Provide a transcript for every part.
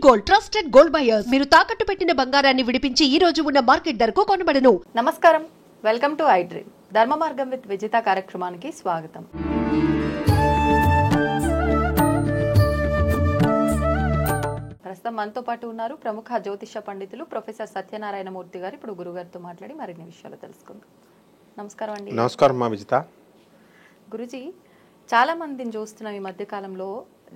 Gold, trusted gold buyers. మీరు తాకట్టు పెట్టిన బంగారాన్ని విడిపించి ఈ రోజు ఉన్న మార్కెట్ ధరకు కొనబడను. నమస్కారం, వెల్కమ్ టు ఐ డ్రీమ్. ధర్మ మార్గం విత్ విజిత కార్యక్రమానికి స్వాగతం. ప్రస్తుతం మనతో పాటు ఉన్నారు ప్రముఖ జ్యోతిష పండితులు ప్రొఫెసర్ సత్యనారాయణ మూర్తి గారు. ఇప్పుడు గురుగారితో మాట్లాడి మరిన్ని విషయాలు తెలుసుకుందాం. నమస్కారం అండి. నమస్కారం మా విజిత. గురుజీ, చాలా మందిని చూస్తున్నాం ఈ మధ్య కాలంలో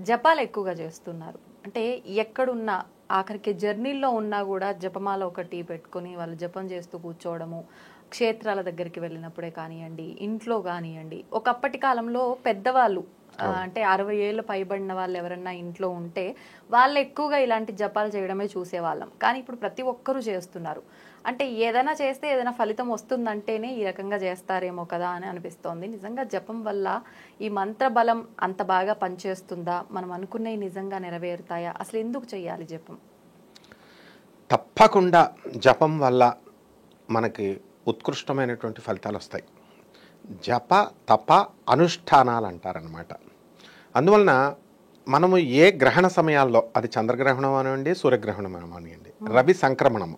జపాలు ఎక్కువగా చేస్తున్నారు. అంటే ఎక్కడున్నా, ఆఖరికి జర్నీల్లో ఉన్నా కూడా జపమాల ఒకటి పెట్టుకొని వాళ్ళు జపం చేస్తూ కూర్చోవడము, క్షేత్రాల దగ్గరికి వెళ్ళినప్పుడే కానివ్వండి, ఇంట్లో కానివ్వండి. ఒకప్పటి కాలంలో పెద్దవాళ్ళు అంటే 60 ఏళ్ళు పైబడిన వాళ్ళు ఎవరన్నా ఇంట్లో ఉంటే వాళ్ళు ఎక్కువగా ఇలాంటి జపాలు చేయడమే చూసేవాళ్ళం. కానీ ఇప్పుడు ప్రతి ఒక్కరూ చేస్తున్నారు. అంటే ఏదైనా చేస్తే ఏదైనా ఫలితం వస్తుందంటేనే ఈ రకంగా చేస్తారేమో కదా అని అనిపిస్తోంది. నిజంగా జపం వల్ల ఈ మంత్ర బలం అంత బాగా పనిచేస్తుందా? మనం అనుకున్నవి నిజంగా నెరవేరుతాయా? అసలు ఎందుకు చేయాలి జపం? తప్పకుండా జపం వల్ల మనకి ఉత్కృష్టమైనటువంటి ఫలితాలు వస్తాయి. జప తప అనుష్ఠానాలు అంటారనమాట. అందువలన మనము ఏ గ్రహణ సమయాల్లో, అది చంద్రగ్రహణం అనివ్వండి, సూర్యగ్రహణం అనివ్వండి, రవి సంక్రమణము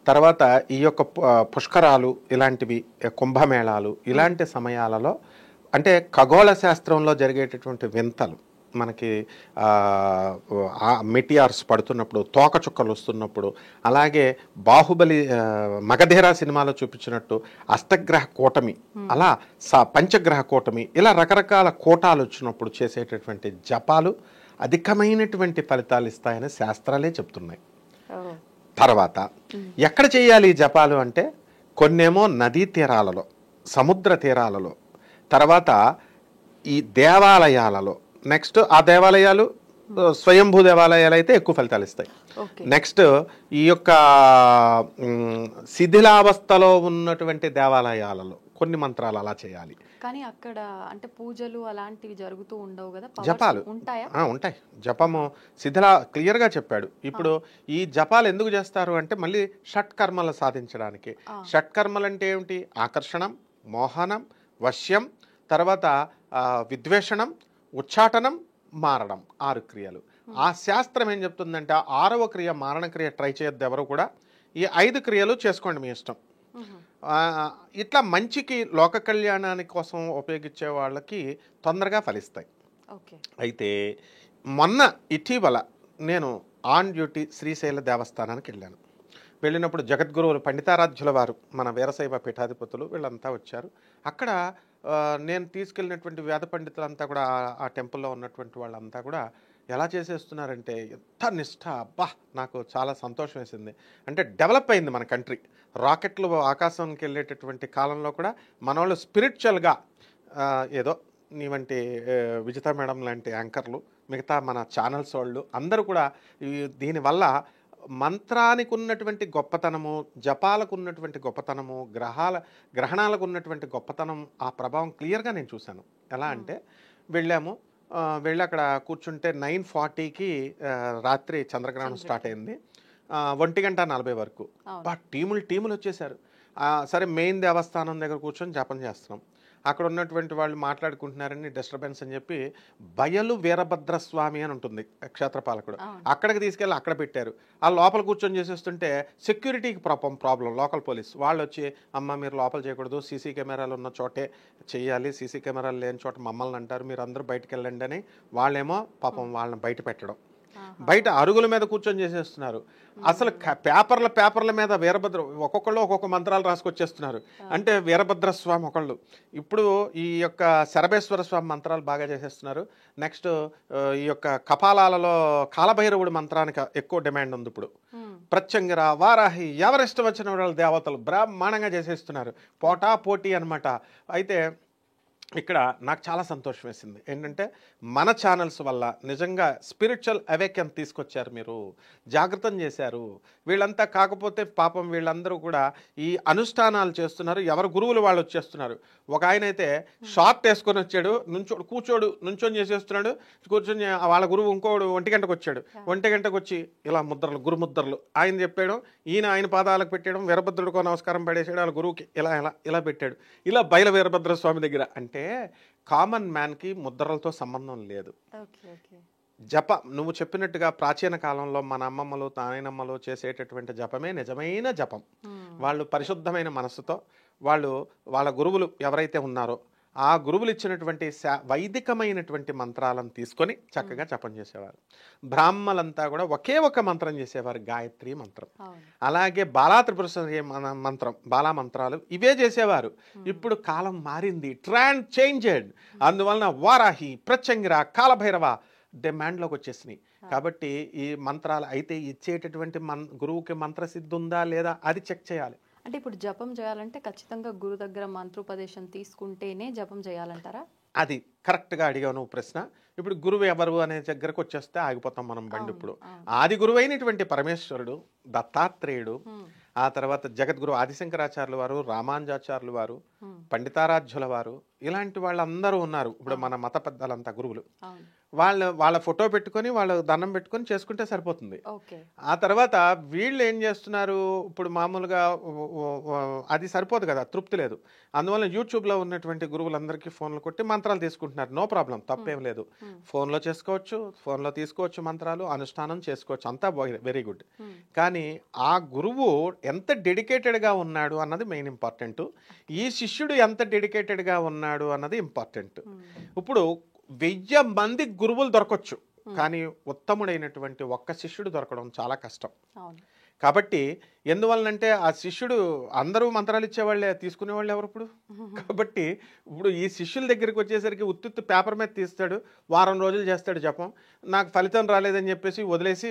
తర్వాత ఈ యొక్క పుష్కరాలు, ఇలాంటివి కుంభమేళాలు, ఇలాంటి సమయాలలో అంటే ఖగోళ శాస్త్రంలో జరిగేటటువంటి వింతలు, మనకి మెటియార్స్ పడుతున్నప్పుడు, తోకచుక్కలు వస్తున్నప్పుడు, అలాగే బాహుబలి మగధీరా సినిమాలో చూపించినట్టు అష్టగ్రహ కూటమి, అలా పంచగ్రహ కూటమి, ఇలా రకరకాల కూటాలు వచ్చినప్పుడు చేసేటటువంటి జపాలు అధికమైనటువంటి ఫలితాలు ఇస్తాయని శాస్త్రాలే చెప్తున్నాయి. తర్వాత ఎక్కడ చేయాలి ఈ జపాలు అంటే, కొన్నేమో నదీ తీరాలలో, సముద్ర తీరాలలో, తర్వాత ఈ దేవాలయాలలో, నెక్స్ట్ ఆ దేవాలయాలు స్వయంభూ దేవాలయాలు అయితే ఎక్కువ ఫలితాలు ఇస్తాయి. నెక్స్ట్ ఈ యొక్క శిథిలావస్థలో ఉన్నటువంటి దేవాలయాలలో కొన్ని మంత్రాలు అలా చేయాలి. కానీ అక్కడ అంటే పూజలు అలాంటివి జరుగుతూ ఉండవు కదా, జపాలు ఉంటాయా? ఉంటాయి. జపము క్లియర్గా చెప్పాడు. ఇప్పుడు ఈ జపాలు ఎందుకు చేస్తారు అంటే మళ్ళీ షట్కర్మలు సాధించడానికి. షట్కర్మలు అంటే ఏమిటి? ఆకర్షణం, మోహనం, వశ్యం, తర్వాత విద్వేషణం, ఉచ్చాటనం, మారడం, 6 క్రియలు. ఆ శాస్త్రం ఏం చెప్తుందంటే 6వ క్రియ మారణక్రియ ట్రై చేయొద్దు ఎవరు కూడా. ఈ 5 క్రియలు చేసుకోండి మీ ఇష్టం. ఇట్లా మంచికి, లోక కళ్యాణాని కోసం ఉపయోగించే వాళ్ళకి తొందరగా ఫలిస్తాయి. అయితే మొన్న ఇటీవల నేను ఆన్ డ్యూటీ శ్రీశైల దేవస్థానానికి వెళ్ళాను. వెళ్ళినప్పుడు జగద్గురువులు పండితారాధ్యుల వారు, మన వీరశైవ పీఠాధిపతులు వీళ్ళంతా వచ్చారు. అక్కడ నేను తీసుకెళ్ళినటువంటి వేద పండితులంతా కూడా, ఆ టెంపుల్లో ఉన్నటువంటి వాళ్ళంతా కూడా ఎలా చేసేస్తున్నారంటే ఎంత నిష్ఠ! అబ్బా, నాకు చాలా సంతోషం వేసింది. అంటే డెవలప్ అయింది మన కంట్రీ. రాకెట్లు ఆకాశంకి వెళ్ళేటటువంటి కాలంలో కూడా మన వాళ్ళు స్పిరిచువల్గా, ఏదో నీ వంటి విజిత మేడం లాంటి యాంకర్లు, మిగతా మన ఛానల్స్ వాళ్ళు అందరూ కూడా దీనివల్ల మంత్రానికి ఉన్నటువంటి గొప్పతనము, జపాలకు ఉన్నటువంటి గొప్పతనము, గ్రహణాలకు ఉన్నటువంటి గొప్పతనం, ఆ ప్రభావం క్లియర్గా నేను చూశాను. ఎలా అంటే వెళ్ళి అక్కడ కూర్చుంటే 9:40కి రాత్రి చంద్రగ్రహణం స్టార్ట్ అయింది. 1:40 వరకు టీములు వచ్చేసారు. సరే, మెయిన్ దేవస్థానం దగ్గర కూర్చొని జపం చేస్తున్నాం. అక్కడ ఉన్నటువంటి వాళ్ళు మాట్లాడుకుంటున్నారని డిస్టర్బెన్స్ అని చెప్పి బయలు వీరభద్రస్వామి అని ఉంటుంది క్షేత్రపాలకుడు, అక్కడికి తీసుకెళ్ళి అక్కడ పెట్టారు. ఆ లోపల కూర్చొని చేసేస్తుంటే సెక్యూరిటీకి ప్రాబ్లం. లోకల్ పోలీస్ వాళ్ళు వచ్చి, అమ్మ మీరు లోపల చేయకూడదు, సీసీ కెమెరాలు ఉన్న చోటే చేయాలి, సీసీ కెమెరాలు లేని చోట మమ్మల్ని అంటారు, మీరు అందరూ బయటకు వెళ్ళండి అని వాళ్ళేమో పాపం వాళ్ళని బయట పెట్టడం, బయట అరుగుల మీద కూర్చొని చేసేస్తున్నారు. అసలు పేపర్ల మీద వీరభద్ర ఒక్కొక్కళ్ళు ఒక్కొక్క మంత్రాలు రాసుకొచ్చేస్తున్నారు. అంటే వీరభద్రస్వామి ఒకళ్ళు, ఇప్పుడు ఈ యొక్క శరభేశ్వర స్వామి మంత్రాలు బాగా చేసేస్తున్నారు. నెక్స్ట్ ఈ యొక్క కపాలాలలో కాలభైరవుడి మంత్రానికి ఎక్కువ డిమాండ్ ఉంది ఇప్పుడు. ప్రత్యంగిర, వారాహి, ఎవరిష్టం వచ్చిన వాళ్ళు దేవతలు బ్రహ్మాండంగా చేసేస్తున్నారు. పోటీ అనమాట. అయితే ఇక్కడ నాకు చాలా సంతోషం వేసింది ఏంటంటే, మన ఛానల్స్ వల్ల నిజంగా స్పిరిచువల్ అవేకెన్ తీసుకొచ్చారు, మీరు జాగృతం చేశారు. వీళ్ళంతా కాకపోతే పాపం వీళ్ళందరూ కూడా ఈ అనుష్ఠానాలు చేస్తున్నారు, ఎవరు గురువులు వాళ్ళు వచ్చేస్తున్నారు. ఒక ఆయన అయితే షార్ట్ వేసుకొని వచ్చాడు, నుంచొని చేసేస్తున్నాడు. కూర్చొని వాళ్ళ గురువు ఇంకోడు 1 గంటకు వచ్చాడు. 1 గంటకు వచ్చి ఇలా గురుముద్రలు ఆయన చెప్పాడు, ఆయన పాదాలకు పెట్టాడు, వీరభద్రుడికో నమస్కారం పడేసాడు, వాళ్ళ గురువుకి ఇలా పెట్టాడు. ఇలా బయల వీరభద్ర స్వామి దగ్గర. అంటే కామన్ మ్యాన్కి ముద్రలతో సంబంధం లేదు. నువ్వు చెప్పినట్టుగా ప్రాచీన కాలంలో మన అమ్మమ్మలు నాయనమ్మలు చేసేటటువంటి జపమే నిజమైన జపం. వాళ్ళు పరిశుద్ధమైన మనస్సుతో వాళ్ళ గురువులు ఎవరైతే ఉన్నారో ఆ గురువులు ఇచ్చినటువంటి వైదికమైనటువంటి మంత్రాలను తీసుకొని చక్కగా జపం చేసేవారు. బ్రాహ్మలంతా కూడా ఒకే ఒక మంత్రం చేసేవారు, గాయత్రి మంత్రం. అలాగే బాలా త్రిపుర మంత్రం, బాలా మంత్రాలు ఇవే చేసేవారు. ఇప్పుడు కాలం మారింది, ట్రెండ్ చేంజెడ్. అందువలన వారాహి, ప్రత్యంగిర, కాలభైరవ డిమాండ్లోకి వచ్చేసినాయి. కాబట్టి ఈ మంత్రాలు అయితే ఇచ్చేటటువంటి గురువుకి మంత్రసిద్ధి ఉందా లేదా అది చెక్ చేయాలి. అంటే ఇప్పుడు జపం చేయాలంటే ఖచ్చితంగా గురు దగ్గర మంత్రోపదేశం తీసుకుంటేనే జపం చేయాలంటారా? అది కరెక్ట్గా అడిగావు నువ్వు ప్రశ్న. ఇప్పుడు గురువు ఎవరు అనే దగ్గరకు వచ్చేస్తే ఆగిపోతాం మనం బండి. ఇప్పుడు ఆది గురువైనటువంటి పరమేశ్వరుడు, దత్తాత్రేయుడు, ఆ తర్వాత జగద్గురు ఆదిశంకరాచార్యుల వారు, రామానుజాచార్యుల వారు, పండితారాధ్యుల వారు, ఇలాంటి వాళ్ళందరూ ఉన్నారు. ఇప్పుడు మన మత పెద్దలంతా గురువులు. వాళ్ళ ఫోటో పెట్టుకొని వాళ్ళ దండం పెట్టుకొని చేసుకుంటే సరిపోతుంది. ఆ తర్వాత వీళ్ళు ఏం చేస్తున్నారు, ఇప్పుడు మామూలుగా అది సరిపోదు కదా, తృప్తి లేదు. అందువల్ల యూట్యూబ్లో ఉన్నటువంటి గురువులందరికీ ఫోన్లు కొట్టి మంత్రాలు తీసుకుంటున్నారు. నో ప్రాబ్లం, తప్పేం లేదు. ఫోన్లో చేసుకోవచ్చు, ఫోన్లో తీసుకోవచ్చు మంత్రాలు, అనుష్ఠానం చేసుకోవచ్చు, అంతా వెరీ గుడ్. కానీ ఆ గురువు ఎంత డెడికేటెడ్గా ఉన్నాడు అన్నది మెయిన్ ఇంపార్టెంట్. ఈ శిష్యుడు ఎంత డెడికేటెడ్గా ఉన్నాడు అన్నది ఇంపార్టెంట్. ఇప్పుడు 1000 మంది గురువులు దొరకవచ్చు, కానీ ఉత్తముడైనటువంటి ఒక్క శిష్యుడు దొరకడం చాలా కష్టం. కాబట్టి ఎందువలనంటే ఆ శిష్యుడు, అందరూ మంత్రాలు ఇచ్చేవాళ్ళే, తీసుకునేవాళ్ళు ఎవరు ఇప్పుడు? కాబట్టి ఇప్పుడు ఈ శిష్యుల దగ్గరికి వచ్చేసరికి ఉత్తుత్తు పేపర్ మీద తీస్తాడు, వారం రోజులు చేస్తాడు జపం, నాకు ఫలితం రాలేదని చెప్పేసి వదిలేసి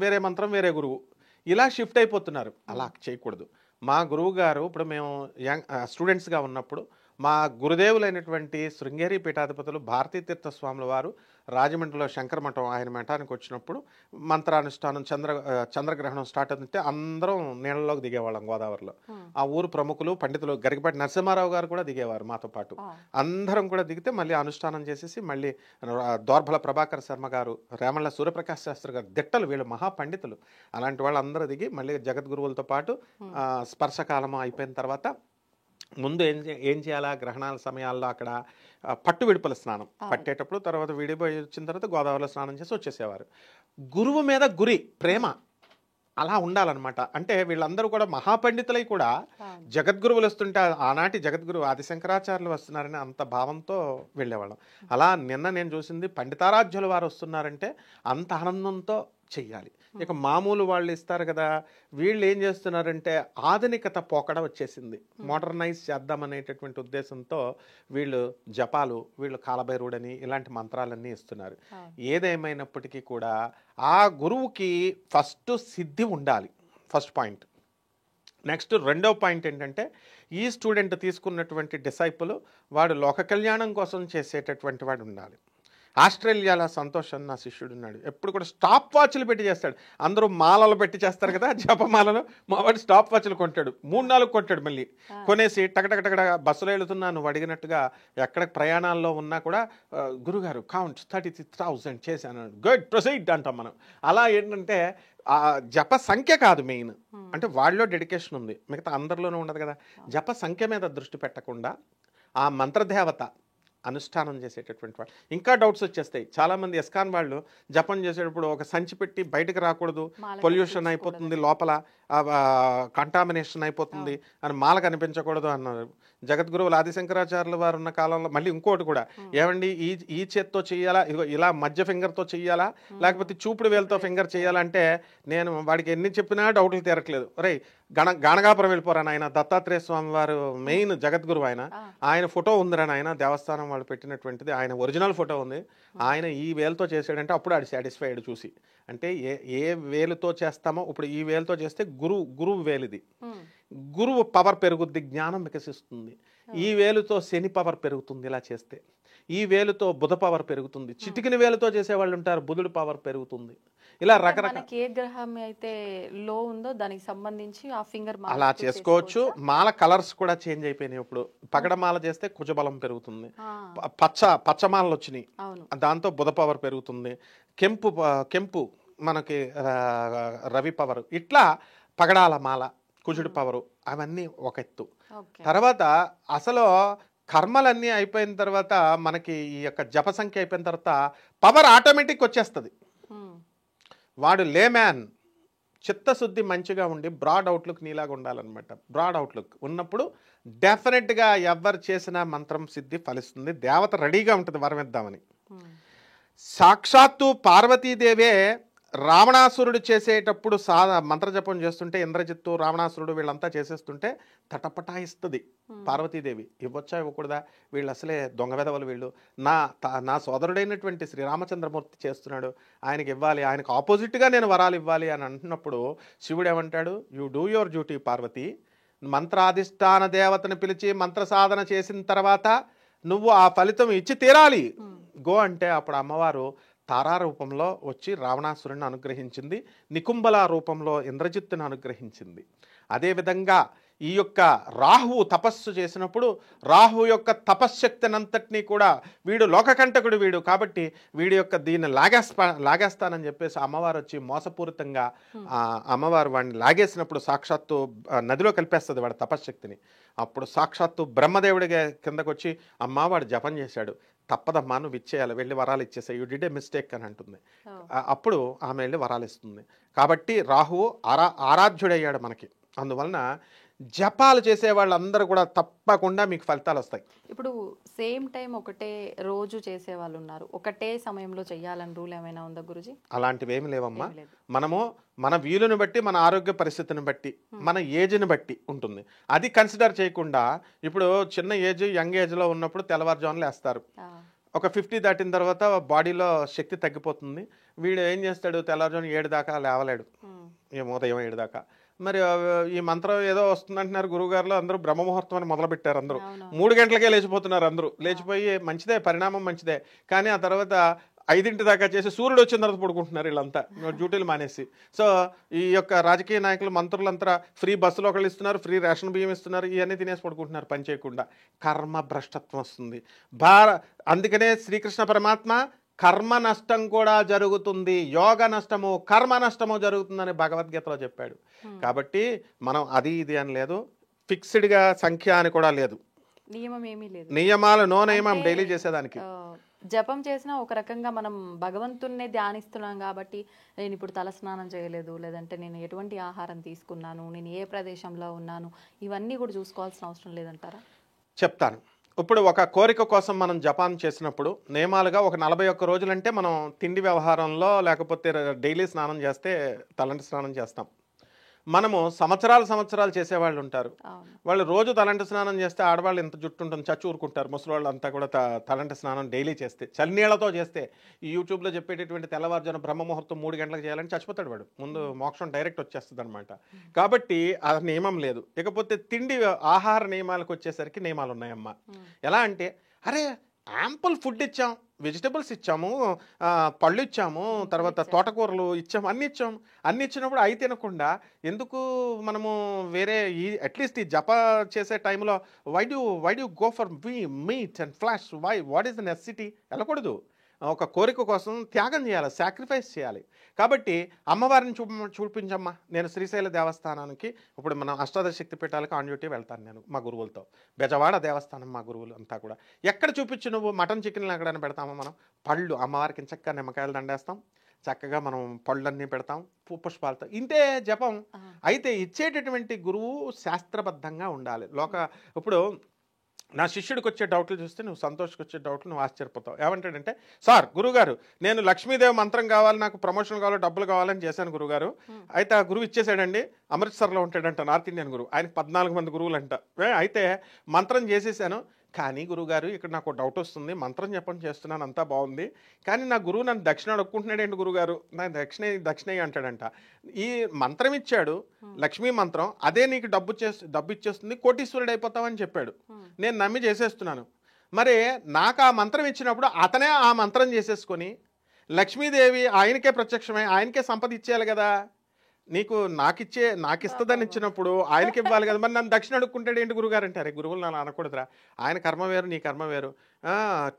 వేరే మంత్రం, వేరే గురువు, ఇలా షిఫ్ట్ అయిపోతున్నారు. అలా చేయకూడదు. మా గురువు గారు, ఇప్పుడు మేము స్టూడెంట్స్గా ఉన్నప్పుడు మా గురుదేవులైనటువంటి శృంగేరి పీఠాధిపతులు భారతీతీర్థ స్వాముల వారు రాజమండ్రిలో శంకర మఠం, ఆయన మఠానికి వచ్చినప్పుడు మంత్రానుష్ఠానం, చంద్రగ్రహణం స్టార్ట్ అవుతుంటే అందరం నీళ్ళలోకి దిగేవాళ్ళం గోదావరిలో. ఆ ఊరు ప్రముఖులు, పండితులు, గరికపాటి నరసింహారావు గారు కూడా దిగేవారు మాతో పాటు. అందరం కూడా దిగితే మళ్ళీ అనుష్ఠానం చేసేసి మళ్ళీ దోర్బల ప్రభాకర్ శర్మ గారు, రేమళ్ళ సూర్యప్రకాశ్ శాస్త్రి గారు, దిట్టలు, వీళ్ళు మహాపండితులు, అలాంటి వాళ్ళందరూ దిగి మళ్ళీ జగద్గురువులతో పాటు స్పర్శకాలం అయిపోయిన తర్వాత ముందు ఏం చేయాలా, గ్రహణాల సమయాల్లో అక్కడ పట్టు విడుపుల స్నానం పట్టేటప్పుడు, తర్వాత విడిపోయి వచ్చిన తర్వాత గోదావరిలో స్నానం చేసి వచ్చేసేవారు. గురువు మీద గురి ప్రేమ అలా ఉండాలన్నమాట. అంటే వీళ్ళందరూ కూడా మహాపండితులై కూడా జగద్గురువులు వస్తుంటే ఆనాటి జగద్గురు ఆదిశంకరాచార్యులు వస్తున్నారని అంత భావంతో వెళ్ళేవాళ్ళం. అలా నిన్న నేను చూసింది, పండితారాధ్యుల వారు వస్తున్నారంటే అంత ఆనందంతో చెయ్యాలి. ఇక మామూలు వాళ్ళు ఇస్తారు కదా, వీళ్ళు ఏం చేస్తున్నారంటే ఆధునికత పోకడ వచ్చేసింది, మోడర్నైజ్ చేద్దామనేటటువంటి ఉద్దేశంతో వీళ్ళు జపాలు, వీళ్ళు కాలభైరుడని ఇలాంటి మంత్రాలన్నీ ఇస్తున్నారు. ఏదేమైనప్పటికీ కూడా ఆ గురువుకి ఫస్ట్ సిద్ధి ఉండాలి, ఫస్ట్ పాయింట్. నెక్స్ట్ రెండో పాయింట్ ఏంటంటే, ఈ స్టూడెంట్ తీసుకున్నటువంటి డిసైపుల్ వాడు లోక కళ్యాణం కోసం చేసేటటువంటి వాడు ఉండాలి. ఆస్ట్రేలియాలో సంతోష్ అని నా శిష్యుడు ఉన్నాడు, ఎప్పుడు కూడా స్టాప్ వాచ్లు పెట్టి చేస్తాడు. అందరూ మాలలు పెట్టి చేస్తారు కదా జపమాలలో, మా వాడు స్టాప్ వాచ్లు కొంటాడు, 3-4 కొంటాడు. మళ్ళీ కొనేసి టకటకటక బస్సులో వెళుతున్నా, నువ్వు అడిగినట్టుగా ఎక్కడ ప్రయాణాల్లో ఉన్నా కూడా గురుగారు కౌంట్ 33,000 చేశాను, గుడ్ ప్రొసీడ్ అంటాం మనం. అలా ఏంటంటే ఆ జప సంఖ్య కాదు మెయిన్, అంటే వాళ్ళలో డెడికేషన్ ఉంది, మిగతా అందరిలోనూ ఉండదు కదా. జప సంఖ్య మీద దృష్టి పెట్టకుండా ఆ మంత్రదేవత అనుష్ఠానం చేసేటటువంటి వాళ్ళు. ఇంకా డౌట్స్ వచ్చేస్తాయి. చాలామంది ఎస్కాన్ వాళ్ళు జపం చేసేటప్పుడు ఒక సంచి పెట్టి బయటకు రాకూడదు, పొల్యూషన్ అయిపోతుంది, లోపల కంటామినేషన్ అయిపోతుంది అని మాల కనిపించకూడదు అన్నారు. జగద్గురువులు ఆదిశంకరాచార్యుల వారు ఉన్న కాలంలో మళ్ళీ ఇంకోటి కూడా, ఏమండి ఈ చేత్తో చెయ్యాలా, ఇదిగో ఇలా మధ్య ఫింగర్తో చెయ్యాలా, లేకపోతే చూపుడు వేలతో ఫింగర్ చేయాలంటే నేను వాడికి ఎన్ని చెప్పినా డౌట్లు తీరట్లేదు. రే గాణగాపురం వెళ్ళిపోరాను, ఆయన దత్తాత్రేయ స్వామి వారు మెయిన్ జగద్గురువు, ఆయన ఫోటో ఉందిరా ఆయన దేవస్థానం వాళ్ళు పెట్టినటువంటిది, ఆయన ఒరిజినల్ ఫోటో ఉంది. ఆయన ఈ వేలుతో చేసాడంటే అప్పుడు ఆడు సాటిస్ఫైడ్ చూసి. అంటే ఏ వేలుతో చేస్తామో, ఇప్పుడు ఈ వేలుతో చేస్తే గురువు వేలిది, గురువు పవర్ పెరుగుద్ది, జ్ఞానం వికసిస్తుంది. ఈ వేలుతో శని పవర్ పెరుగుతుంది ఇలా చేస్తే, ఈ వేలుతో బుధ పవర్ పెరుగుతుంది, చిటికిన వేలుతో చేసేవాళ్ళు ఉంటారు, బుధుడు పవర్ పెరుగుతుంది. ఇలా రకరకాల ఏ గ్రహం అయితే లో ఉందో దానికి సంబంధించి ఆ ఫింగర్ అలా చేసుకోవచ్చు. మాల కలర్స్ కూడా చేంజ్ అయిపోయినాయి. ఇప్పుడు పగడమాల చేస్తే కుజబలం పెరుగుతుంది, పచ్చమాలలు వచ్చినాయి, దాంతో బుధ పవర్ పెరుగుతుంది, కెంపు మనకి రవి పవర్, ఇట్లా పగడాల మాల, కుజుడు పవరు, అవన్నీ ఒక ఎత్తు. తర్వాత అసలు కర్మలన్నీ అయిపోయిన తర్వాత మనకి ఈ యొక్క జప సంఖ్య అయిపోయిన తర్వాత పవర్ ఆటోమేటిక్ వచ్చేస్తుంది. వాడు లేమ్యాన్, చిత్తశుద్ధి మంచిగా ఉండి బ్రాడ్ అవుట్లుక్ నీలాగా ఉండాలన్నమాట. బ్రాడ్ అవుట్లుక్ ఉన్నప్పుడు డెఫినెట్గా ఎవరు చేసిన మంత్రం సిద్ధి ఫలిస్తుంది. దేవత రెడీగా ఉంటుంది వరం ఇద్దామని. సాక్షాత్తు పార్వతీదేవే రావణాసురుడు చేసేటప్పుడు మంత్రజపం చేస్తుంటే, ఇంద్రజిత్తు రావణాసురుడు వీళ్ళంతా చేసేస్తుంటే తటపటాయిస్తుంది పార్వతీదేవి. ఇవ్వచ్చా ఇవ్వకూడదా, వీళ్ళు అసలే దొంగ వెధవలు, వీళ్ళు నా సోదరుడైనటువంటి శ్రీరామచంద్రమూర్తి చేస్తున్నాడు, ఆయనకి ఇవ్వాలి, ఆయనకు ఆపోజిట్గా నేను వరాలు ఇవ్వాలి అని అంటున్నప్పుడు శివుడు ఏమంటాడు, you do your duty Parvati. మంత్రాధిష్టాన దేవతను పిలిచి మంత్ర సాధన చేసిన తర్వాత నువ్వు ఆ ఫలితం ఇచ్చి తీరాలి, గో అంటే అప్పుడు అమ్మవారు తారా రూపంలో వచ్చి రావణాసురుని అనుగ్రహించింది, నికుంభల రూపంలో ఇంద్రజిత్తును అనుగ్రహించింది. అదేవిధంగా ఈ యొక్క రాహువు తపస్సు చేసినప్పుడు రాహు యొక్క తపశ్శక్తినంతటినీ కూడా వీడు లోకకంటకుడు వీడు కాబట్టి వీడి యొక్క దీన్ని లాగేస్తానని చెప్పేసి అమ్మవారు వచ్చి మోసపూరితంగా అమ్మవారు వాడిని లాగేసినప్పుడు సాక్షాత్తు నదిలో కలిపేస్తుంది వాడి తపశ్శక్తిని. అప్పుడు సాక్షాత్తు బ్రహ్మదేవుడిగా కిందకు వచ్చి అమ్మ వాడు జపం చేశాడు, తప్పదమ్మా నువ్వు ఇచ్చేయాలి, వెళ్ళి వరాలు ఇచ్చేసాయి, యూ డిడ్ ఏ మిస్టేక్ అని అంటుంది. అప్పుడు ఆమె వెళ్ళి వరాలు ఇస్తుంది. కాబట్టి రాహువు ఆరాధ్యుడయ్యాడు మనకి. అందువలన జపాలు చేసే వాళ్ళందరూ కూడా తప్పకుండా మీకు ఫలితాలు వస్తాయి. ఇప్పుడు సేమ్ టైం ఒకటే రోజు చేసే వాళ్ళు ఉన్నారు, ఒకటే సమయంలో చెయ్యాలని రూల్ ఏమైనా ఉందా గురుజీ? అలాంటివి ఏమి లేవమ్మా. మనము మన వీలుని బట్టి, మన ఆరోగ్య పరిస్థితిని బట్టి, మన ఏజ్ని బట్టి ఉంటుంది. అది కన్సిడర్ చేయకుండా ఇప్పుడు చిన్న ఏజ్, యంగ్ ఏజ్లో ఉన్నప్పుడు తెల్లవారుజాములు వేస్తారు. ఒక 50 దాటిన తర్వాత బాడీలో శక్తి తగ్గిపోతుంది. వీడు ఏం చేస్తాడు, తెల్లవారుజాము 7 దాకా లేవలేడు, ఉదయం 7 దాకా. మరి ఈ మంత్రం ఏదో వస్తుందంటున్నారు గురువుగారులో, అందరూ బ్రహ్మముహూర్తం అని మొదలుపెట్టారు. అందరూ 3 గంటలకే లేచిపోతున్నారు. అందరూ లేచిపోయి మంచిదే, పరిణామం మంచిదే. కానీ ఆ తర్వాత 5 దాకా చేసి సూర్యుడు వచ్చిన తర్వాత పడుకుంటున్నారు వీళ్ళంతా డ్యూటీలు మానేసి. సో ఈ యొక్క రాజకీయ నాయకులు, మంత్రులంతా ఫ్రీ బస్సులు ఒకళ్ళు ఇస్తున్నారు, ఫ్రీ రేషన్ బియ్యం ఇస్తున్నారు, ఇవన్నీ తినేసి పడుకుంటున్నారు పని చేయకుండా. కర్మ భ్రష్టత్వం వస్తుంది. అందుకనే శ్రీకృష్ణ పరమాత్మ కర్మ నష్టం కూడా జరుగుతుంది, యోగ నష్టము కర్మ నష్టము జరుగుతుందని భగవద్గీతలో చెప్పాడు. కాబట్టి మనం అది ఇది అని లేదు, ఫిక్స్డ్గా సంఖ్య అని కూడా లేదు, నియమం ఏమీ లేదు, నియమాలు నో నియమం డైలీ చేసేదానికి. జపం చేసినా ఒక రకంగా మనం భగవంతున్నే ధ్యానిస్తున్నాం కాబట్టి నేను ఇప్పుడు తలస్నానం చేయలేదు, లేదంటే నేను ఎటువంటి ఆహారం తీసుకున్నాను, నేను ఏ ప్రదేశంలో ఉన్నాను, ఇవన్నీ కూడా చూసుకోవాల్సిన అవసరం లేదంటారా? చెప్తాను. ఇప్పుడు ఒక కోరిక కోసం మనం జపాన్ చేసినప్పుడు నియమాలుగా ఒక 41 రోజులంటే మనం తిండి వ్యవహారంలో లేకపోతే డైలీ స్నానం చేస్తే తలంటి స్నానం చేస్తాం. మనము సంవత్సరాలు చేసేవాళ్ళు ఉంటారు, వాళ్ళు రోజు తలంటి స్నానం చేస్తే ఆడవాళ్ళు ఇంత జుట్టు ఉంటుంది, చచ్చి ఊరుకుంటారు. ముసలివాళ్ళు అంతా కూడా తలంటి స్నానం డైలీ చేస్తే, చన్నీళ్లతో చేస్తే. ఈ యూట్యూబ్లో చెప్పేటటువంటి తెల్లవారుజామున బ్రహ్మముహూర్తం 3 గంటలకు చేయాలని చచ్చిపోతాడు వాడు, ముందు మోక్షం డైరెక్ట్ వచ్చేస్తుంది అనమాట. కాబట్టి ఆ నియమం లేదు. ఇకపోతే తిండి ఆహార నియమాలకు వచ్చేసరికి నియమాలు ఉన్నాయమ్మా. ఎలా అంటే, అరే యాంపుల్ ఫుడ్ ఇచ్చాం, వెజిటబుల్స్ ఇచ్చాము, పళ్ళు ఇచ్చాము, తర్వాత తోటకూరలు ఇచ్చాము, అన్ని ఇచ్చినప్పుడు అవి తినకుండా ఎందుకు మనము వేరే అట్లీస్ట్ ఈ జప చేసే టైంలో why do go for meat and flesh, what is the necessity? వెళ్ళకూడదు. ఒక కోరిక కోసం త్యాగం చేయాలి, సాక్రిఫైస్ చేయాలి. కాబట్టి అమ్మవారిని చూపించమ్మా. నేను శ్రీశైల దేవస్థానానికి ఇప్పుడు మన అష్టాదశ శక్తి పీఠాలకు ఆన్ డ్యూటీ వెళ్తాను నేను మా గురువులతో. బెజవాడ దేవస్థానం మా గురువులు అంతా కూడా. ఎక్కడ చూపించు నువ్వు మటన్ చికెన్లు ఎక్కడైనా పెడతామా మనం? పళ్ళు అమ్మవారికి చక్కగా నిమ్మకాయలు దండేస్తాం, చక్కగా మనం పళ్ళన్నీ పెడతాం, పుష్పాలతో, ఇంతే జపం. అయితే ఇచ్చేటటువంటి గురువు శాస్త్రబద్ధంగా ఉండాలి. ఇప్పుడు నా శిష్యుడికి వచ్చే డౌట్లు చూస్తే నువ్వు సంతోష్కి వచ్చే డౌట్లు నువ్వు ఆశ్చర్యపోతావు. ఏమంటాడంటే, సార్ గురుగారు నేను లక్ష్మీదేవి మంత్రం కావాలి, నాకు ప్రమోషన్ కావాలి, డబ్బులు కావాలని చేశాను గురుగారు. అయితే ఆ గురువు ఇచ్చేసాడండి, అమృత్సర్లో ఉంటాడంట, నార్త్ ఇండియన్ గురువు, ఆయనకి 14 మంది గురువులు అంట. అయితే మంత్రం చేసేసాను, కానీ గురువుగారు ఇక్కడ నాకు డౌట్ వస్తుంది, మంత్రం చెప్పని చేస్తున్నాను, అంతా బాగుంది, కానీ నా గురువు నన్ను దక్షిణ అడుక్కుంటున్నాడేంటి గురుగారు, నాకు దక్షిణ అంటాడంట. ఈ మంత్రం ఇచ్చాడు, లక్ష్మీ మంత్రం, అదే నీకు డబ్బు ఇచ్చేస్తుంది, కోటీశ్వరుడు అయిపోతావని చెప్పాడు. నేను నమ్మి చేసేస్తున్నాను. మరి నాకు ఆ మంత్రం ఇచ్చినప్పుడు అతనే ఆ మంత్రం చేసేసుకొని లక్ష్మీదేవి ఆయనకే ప్రత్యక్షమై ఆయనకే సంపద ఇచ్చేయాలి కదా. నాకు ఇస్తుందని ఇచ్చినప్పుడు ఆయనకి ఇవ్వాలి కదా. మరి నన్ను దక్షిణ అడుక్కుంటాడు ఏంటి గురుగారు అంటారు. గురువులు నన్ను అనకూడదురా, ఆయన కర్మ వేరు, నీ కర్మ వేరు.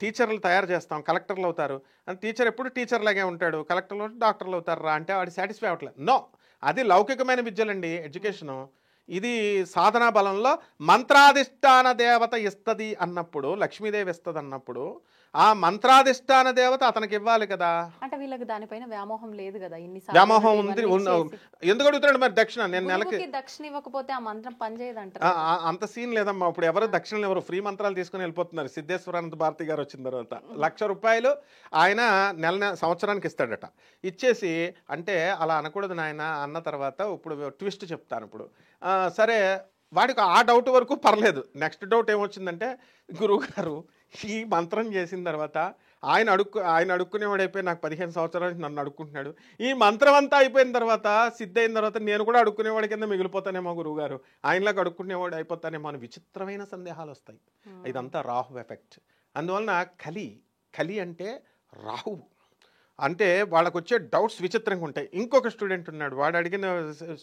టీచర్లు తయారు చేస్తాం, కలెక్టర్లు అవుతారు, అని టీచర్ ఎప్పుడు టీచర్ లాగే ఉంటాడు, కలెక్టర్లు డాక్టర్లు అవుతారు రా అంటే వాడు సాటిస్ఫై అవ్వట్లేదు. నో, అది లౌకికమైన విద్యలండి, ఎడ్యుకేషను. ఇది సాధనా బలంలో మంత్రాధిష్టాన దేవత ఇస్తుంది అన్నప్పుడు, లక్ష్మీదేవి ఇస్తుంది అన్నప్పుడు ఆ మంత్రాధిష్టాన దేవత అతనికి ఇవ్వాలి కదా. అంటే వీళ్ళకి దానిపైన వ్యామోహం లేదు కదా, ఇన్ని వ్యామోహం ఉంది. ఎందుకు అడుగుతున్నాడు మరి దక్షిణ? నేను నెలకి దక్షిణ ఇవ్వకపోతే ఆ మంత్రం పనిచేయదంట. అంత సీన్ లేదమ్మా. ఇప్పుడు ఎవరు దక్షిణలు ఎవరు ఫ్రీ మంత్రాలు తీసుకుని వెళ్ళిపోతున్నారు. సిద్ధేశ్వరానంద భారతి గారు వచ్చిన తర్వాత ₹1,00,000 ఆయన సంవత్సరానికి ఇస్తాడట. ఇచ్చేసి అంటే అలా అనకూడదు నాయన అన్న తర్వాత ఇప్పుడు ట్విస్ట్ చెప్తాను. ఇప్పుడు సరే వాడికి ఆ డౌట్ వరకు పర్లేదు. నెక్స్ట్ డౌట్ ఏమొచ్చిందంటే, గురువుగారు ఈ మంత్రం చేసిన తర్వాత ఆయన అడుక్కునేవాడు అయిపోయి నాకు 15 సంవత్సరాల నుంచి నన్ను అడుక్కుంటున్నాడు. ఈ మంత్రం అంతా అయిపోయిన తర్వాత సిద్ధ అయిన తర్వాత నేను కూడా అడుక్కునేవాడి కింద మిగిలిపోతానేమో గురువుగారు, ఆయనలాగా అడుక్కునేవాడు అయిపోతానేమో అని విచిత్రమైన సందేహాలు వస్తాయి. ఇదంతా రాహు ఎఫెక్ట్. అందువలన కలి అంటే రాహువు. అంటే వాళ్ళకు వచ్చే డౌట్స్ విచిత్రంగా ఉంటాయి. ఇంకొక స్టూడెంట్ ఉన్నాడు, వాడు అడిగిన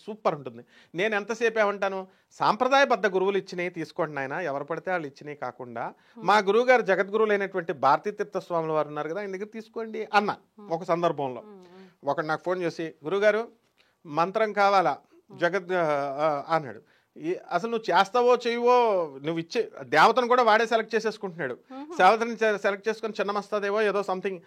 సూపర్ ఉంటుంది. నేను ఎంతసేపు ఏమంటాను, సాంప్రదాయబద్ధ గురువులు ఇచ్చినవి తీసుకోండి నాయన, ఎవరు పడితే వాళ్ళు ఇచ్చినవి కాకుండా మా గురువు గారు జగద్గురువులు అయినటువంటి భారతీతీర్థ స్వాముల వారు ఉన్నారు కదా, ఆయన దగ్గర తీసుకోండి అన్న. ఒక సందర్భంలో ఒకడు నాకు ఫోన్ చేసి, గురువుగారు మంత్రం కావాలా అన్నాడు. అసలు నువ్వు చేస్తావో చేయవో, నువ్వు ఇచ్చే దేవతను కూడా వాడే సెలెక్ట్ చేసేసుకుంటున్నాడు. దేవతని సెలెక్ట్ చేసుకొని చిన్నమస్తాదేవో ఏదో సంథింగ్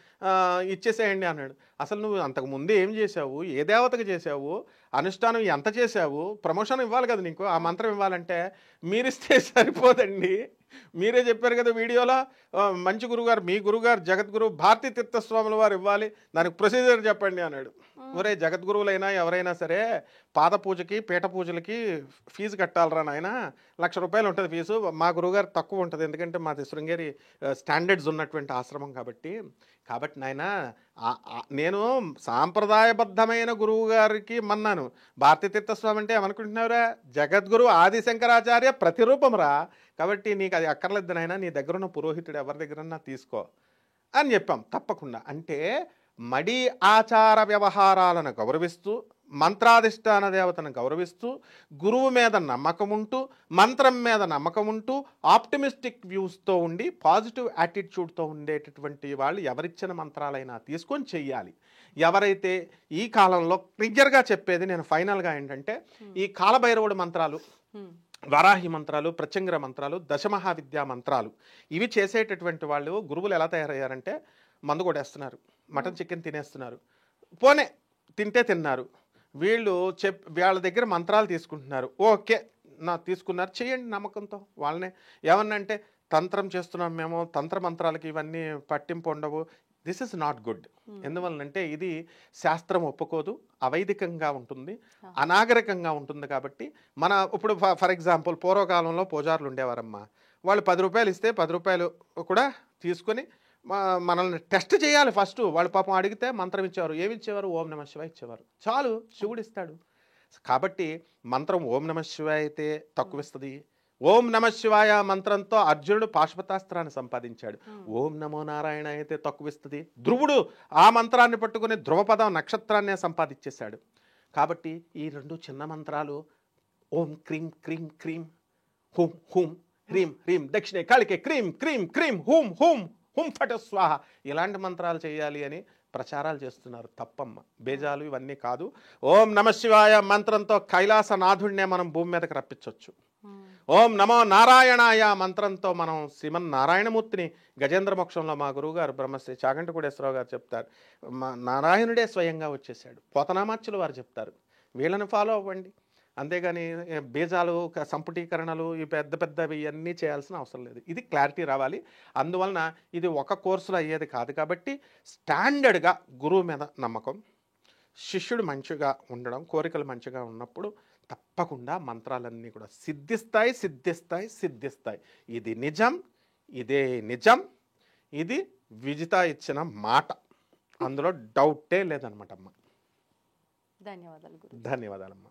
ఇచ్చేసేయండి అన్నాడు. అసలు నువ్వు అంతకు ముందు ఏం చేసావు, ఏ దేవతకు చేసావు, అనుష్ఠానం ఎంత చేసావు, ప్రమోషన్ ఇవ్వాలి కదా నీకు. ఆ మంత్రం ఇవ్వాలంటే మీరిస్తే సరిపోదండి. మీరే చెప్పారు కదా వీడియోలో, మంచి గురుగారు మీ గురుగారు జగద్గురు భారతీ తీర్థస్వాముల వారు ఇవ్వాలి, దానికి ప్రొసీజర్ చెప్పండి అన్నాడు. ఒరే జగద్గురువులైనా ఎవరైనా సరే పాద పూజకి పీఠ పూజలకి ఫీజు కట్టాలరా నాయన, ₹1,00,000 ఉంటుంది ఫీజు. మా గురువుగారు తక్కువ ఉంటుంది, ఎందుకంటే మాది శృంగేరి స్టాండర్డ్స్ ఉన్నటువంటి ఆశ్రమం కాబట్టి నాయన నేను సాంప్రదాయబద్ధమైన గురువు గారికి మన్నాను. భారతీ తీర్థస్వామి అంటే ఏమనుకుంటున్నావురా, జగద్గురు ఆదిశంకరాచార్య ప్రతిరూపం రా, కాబట్టి నీకు అది అక్కర్లేదు నాయన, నీ దగ్గర ఉన్న పురోహితుడు ఎవరి దగ్గరన్నా తీసుకో అని చెప్పాం. తప్పకుండా అంటే మడి ఆచార వ్యవహారాలను గౌరవిస్తూ, మంత్రాధిష్టాన దేవతను గౌరవిస్తూ, గురువు మీద నమ్మకం ఉంటూ, మంత్రం మీద నమ్మకం ఉంటూ, ఆప్టిమిస్టిక్ వ్యూస్తో ఉండి, పాజిటివ్ యాటిట్యూడ్తో ఉండేటటువంటి వాళ్ళు ఎవరిచ్చిన మంత్రాలైనా తీసుకొని చెయ్యాలి. ఎవరైతే ఈ కాలంలో క్లియర్గా చెప్పేది నేను ఫైనల్గా ఏంటంటే, ఈ కాలభైరవుడు మంత్రాలు, వరాహి మంత్రాలు, ప్రత్యంగర మంత్రాలు, దశమహావిద్యా మంత్రాలు ఇవి చేసేటటువంటి వాళ్ళు గురువులు ఎలా తయారయ్యారంటే, మందు కొట్టేస్తున్నారు, మటన్ చికెన్ తినేస్తున్నారు, పోనే తింటే తిన్నారు. వీళ్ళు వాళ్ళ దగ్గర మంత్రాలు తీసుకుంటున్నారు. ఓకే తీసుకున్నారు, చేయండి నమ్మకంతో. వాళ్ళనే ఏమన్నా అంటే తంత్రం చేస్తున్నాం మేము, తంత్ర మంత్రాలకి ఇవన్నీ పట్టింపు ఉండవు. This is not good. ఎందువల్లంటే ఇది శాస్త్రం ఒప్పుకోదు, అవైదికంగా ఉంటుంది, అనాగరికంగా ఉంటుంది. కాబట్టి ఇప్పుడు ఫర్ ఎగ్జాంపుల్ పూర్వకాలంలో పూజారులు ఉండేవారమ్మా, వాళ్ళు ₹10 ఇస్తే ₹10 కూడా తీసుకొని మనల్ని టెస్ట్ చేయాలి ఫస్ట్. వాళ్ళు పాపం అడిగితే మంత్రం ఇచ్చేవారు. ఏమి ఇచ్చేవారు? ఓం నమః శివాయ ఇచ్చేవారు. చాలు, శివుడు ఇస్తాడు. కాబట్టి మంత్రం ఓం నమః శివాయ అయితే తక్కువ ఇస్తుంది. ఓం నమః శివాయ మంత్రంతో అర్జునుడు పాశుపతాస్త్రాన్ని సంపాదించాడు. ఓం నమో నారాయణ అయితే తక్కువ ఇస్తుంది. ధ్రువుడు ఆ మంత్రాన్ని పట్టుకుని ధ్రువపదం నక్షత్రాన్నే సంపాదించేశాడు. కాబట్టి ఈ 2 చిన్న మంత్రాలు, ఓం క్రీం క్రీం క్రీం, హూం హూం, హ్రీం హ్రీం, దక్షిణే కాళికే క్రీం క్రీం క్రీం, హూం హూం హుం ఫట స్వాహ, ఇలాంటి మంత్రాలు చేయాలి అని ప్రచారాలు చేస్తున్నారు. తప్పమ్మ, బేజాలు ఇవన్నీ కాదు. ఓం నమ శివాయ మంత్రంతో కైలాసనాథుడినే మనం భూమి మీదకి రప్పించవచ్చు. ఓం నమో నారాయణాయ మంత్రంతో మనం శ్రీమన్నారాయణమూర్తిని గజేంద్ర మోక్షంలో మా గురువుగారు బ్రహ్మశ్రీ చాగంటి కోటేశ్వరరావు గారు చెప్తారు, నారాయణుడే స్వయంగా వచ్చేసాడు. పోతనామాచ్యులు వారు చెప్తారు. వీళ్ళని ఫాలో అవ్వండి. అంతేగాని బీజాలు, సంపుటీకరణలు, ఈ పెద్దవి ఇవన్నీ చేయాల్సిన అవసరం లేదు. ఇది క్లారిటీ రావాలి. అందువలన ఇది ఒక కోర్సులో అయ్యేది కాదు. కాబట్టి స్టాండర్డ్గా గురువు మీద నమ్మకం, శిష్యుడు మంచిగా ఉండడం, కోరికలు మంచిగా ఉన్నప్పుడు తప్పకుండా మంత్రాలన్నీ కూడా సిద్ధిస్తాయి. ఇది నిజం, ఇదే నిజం, ఇది విజిత ఇచ్చిన మాట, అందులో డౌటే లేదనమాట అమ్మ. ధన్యవాదాలు. ధన్యవాదాలమ్మా.